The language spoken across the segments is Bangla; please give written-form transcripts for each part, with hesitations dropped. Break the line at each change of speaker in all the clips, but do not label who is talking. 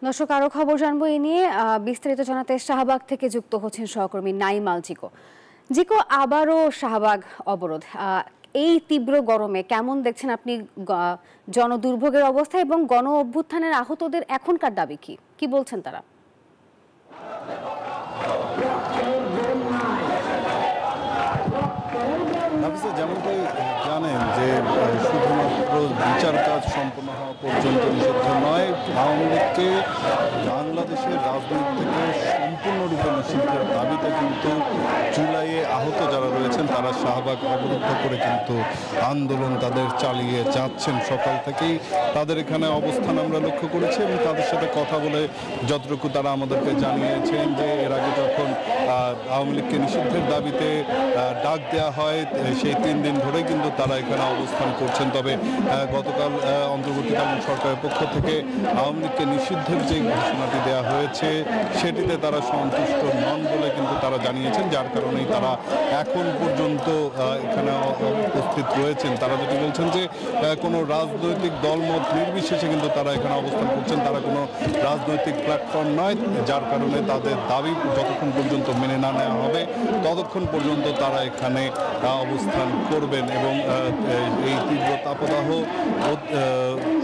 দর্শক আরো খবর জানবো এই নিয়ে বিস্তারিত জানাতে শাহবাগ থেকে যুক্ত হচ্ছেন সহকর্মী নাইম আল জিকো। জিকো, আবারও শাহবাগ অবরোধ। এই তীব্র গরমে কেমন দেখছেন আপনি জনদুর্ভোগের অবস্থা এবং গণ অভ্যুত্থানের আহতদের এখনকার দাবি কি বলছেন তারা?
যেমনটাই জানেন যে শুধুমাত্র বিচার কাজ সম্পন্ন হওয়া পর্যন্ত নিষিদ্ধ নয়, আওয়ামী লীগকে বাংলাদেশের রাজনীতি থেকে সম্পূর্ণরূপে নিষিদ্ধের দাবিতে কিন্তু জুলাইয়ে আহত যারা রয়েছেন তারা শাহবাগ অবরুদ্ধ করে কিন্তু আন্দোলন তাদের চালিয়ে যাচ্ছেন। সকাল থেকেই তাদের এখানে অবস্থান আমরা লক্ষ্য করেছি এবং তাদের সাথে কথা বলে যতটুকু তারা আমাদেরকে জানিয়েছেন যে এর আগে যখন আওয়ামী লীগকে নিষিদ্ধের দাবিতে ডাক দেওয়া হয় সেই 3 দিন ধরে কিন্তু তারা এখানে অবস্থান করছেন। তবে গতকাল অন্তর্বর্তীকালীন সরকারের পক্ষ থেকে আওয়ামী লীগকে নিষিদ্ধের যে ঘোষণাটি দেওয়া হয়েছে সেটিতে তারা সন্তুষ্ট নন বলে কিন্তু তারা জানিয়েছেন, যার কারণেই তারা এখন পর্যন্ত এখানে উপস্থিত রয়েছেন। তারা যেটি বলছেন যে কোনো রাজনৈতিক দলমত নির্বিশেষে কিন্তু তারা এখানে অবস্থান করছেন, তারা কোনো রাজনৈতিক প্ল্যাটফর্ম নয়, যার কারণে তাদের দাবি যতক্ষণ পর্যন্ত মেনে না নেওয়া হবে ততক্ষণ পর্যন্ত তারা এখানে অবস্থান করবেন এবং এই তীব্র তাপদাহ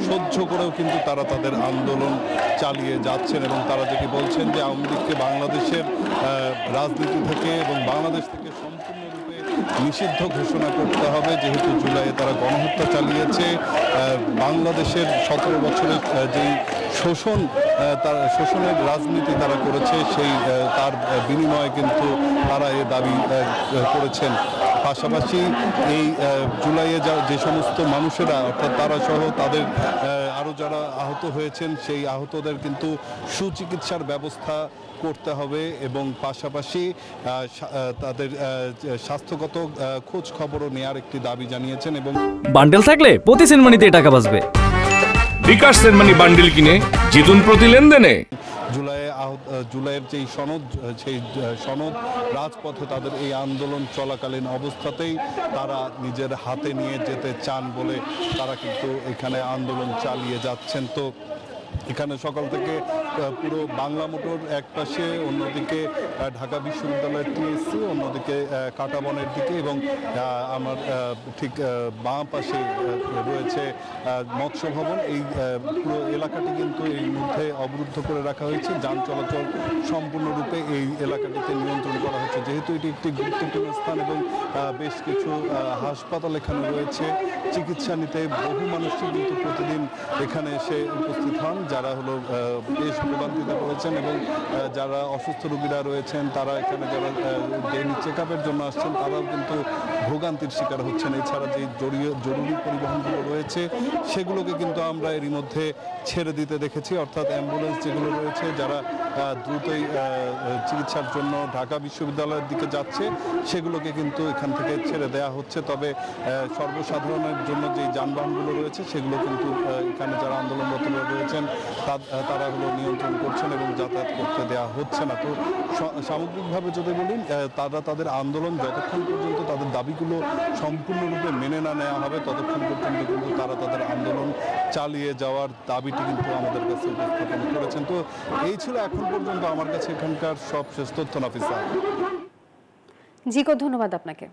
সহ্য করেও কিন্তু তারা তাদের আন্দোলন চালিয়ে যাচ্ছেন। এবং তারা যেটি বলছেন যে আওয়ামী লীগকে বাংলাদেশের রাজনীতি থেকে এবং বাংলাদেশ থেকে সম্পূর্ণরূপে নিষিদ্ধ ঘোষণা করতে হবে, যেহেতু জুলাইয়ে তারা গণহত্যা চালিয়েছে। বাংলাদেশের 17 বছরের যেই শোষণের রাজনীতি তারা করেছে সেই তার বিনিময়ে কিন্তু তারা এ দাবি করেছেন। পাশাপাশি এই জুলাইয়ে যে সমস্ত মানুষেরা অর্থাৎ তারা সহ তাদের আরও যারা আহত হয়েছেন সেই আহতদের কিন্তু সুচিকিৎসার ব্যবস্থা করতে হবে এবং পাশাপাশি তাদের স্বাস্থ্যগত খোঁজ খবরও নেওয়ার একটি দাবি জানিয়েছেন। এবং
বান্ডেল থাকলে প্রতি সেনমানিতে টাকা বাঁচবে।
বিকাশ সেনমানি বান্ডেল কিনে জিতুন প্রতি লেনদেনে।
জুলাইয়ের যেই সনদ সেই সনদ রাজপথে তাদের এই আন্দোলন চলাকালীন অবস্থাতেই তারা নিজের হাতে নিয়ে যেতে চান বলে তারা কিন্তু এখানে আন্দোলন চালিয়ে যাচ্ছেন। তো এখানে সকাল থেকে পুরো বাংলা মোটর এক পাশে, অন্যদিকে ঢাকা বিশ্ববিদ্যালয়ের টিএসসি, অন্যদিকে কাঁটাবনের দিকে এবং আমার ঠিক বাঁ পাশে রয়েছে মৎস্য ভবন। এই পুরো এলাকাটি কিন্তু এই মধ্যে অবরুদ্ধ করে রাখা হয়েছে, যান চলাচল সম্পূর্ণরূপে এই এলাকাটিতে নিয়ন্ত্রণ করা হচ্ছে। যেহেতু এটি একটি গুরুত্বপূর্ণ স্থান এবং বেশ কিছু হাসপাতাল এখানে রয়েছে, চিকিৎসা নিতে বহু মানুষই কিন্তু প্রতিদিন এখানে এসে উপস্থিত হন, যারা হলো বেশ ভোগান্তিতে রয়েছেন এবং যারা অসুস্থ রোগীরা রয়েছেন তারা এখানে যারা ডেইলি চেক আপের জন্য আসছেন তারাও কিন্তু ভোগান্তির শিকার হচ্ছেন। এছাড়া যে জরুরি পরিবহনগুলো রয়েছে সেগুলোকে কিন্তু আমরা এরই মধ্যে ছেড়ে দিতে দেখেছি, অর্থাৎ অ্যাম্বুলেন্স যেগুলো রয়েছে যারা দ্রুতই চিকিৎসার জন্য ঢাকা বিশ্ববিদ্যালয়ের দিকে যাচ্ছে সেগুলোকে কিন্তু এখান থেকে ছেড়ে দেওয়া হচ্ছে। তবে সর্বসাধারণের জন্য যে যানবাহনগুলো রয়েছে সেগুলো কিন্তু এখানে যারা আন্দোলনরত রয়েছেন তারা হলো নিয়ন্ত্রণ করছেন এবং যাতায়াত করতে দেওয়া হচ্ছে না। তো সামগ্রিকভাবে যদি বলি তারা তাদের আন্দোলন যতক্ষণ পর্যন্ত তাদের দাবিগুলো সম্পূর্ণরূপে মেনে না নেওয়া হবে ততক্ষণ পর্যন্ত কিন্তু তারা তাদের আন্দোলন চালিয়ে যাওয়ার দাবিটি কিন্তু আমাদের কাছে উপস্থাপন করেছেন। তো এই ছিল এখন পর্যন্ত আমার কাছে এখানকার সবশেষ তথ্য। নাফিসা
জিকো, ধন্যবাদ আপনাকে।